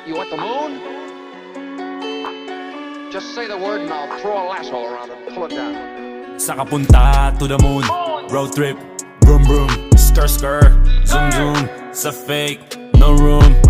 You want the moon? Just say the word and I'll throw a lasso around it and pull it down. Saan ka punta? To the moon. Road trip. Vroom vroom. Skr skr. Zoom zoom. Sa fake. No room.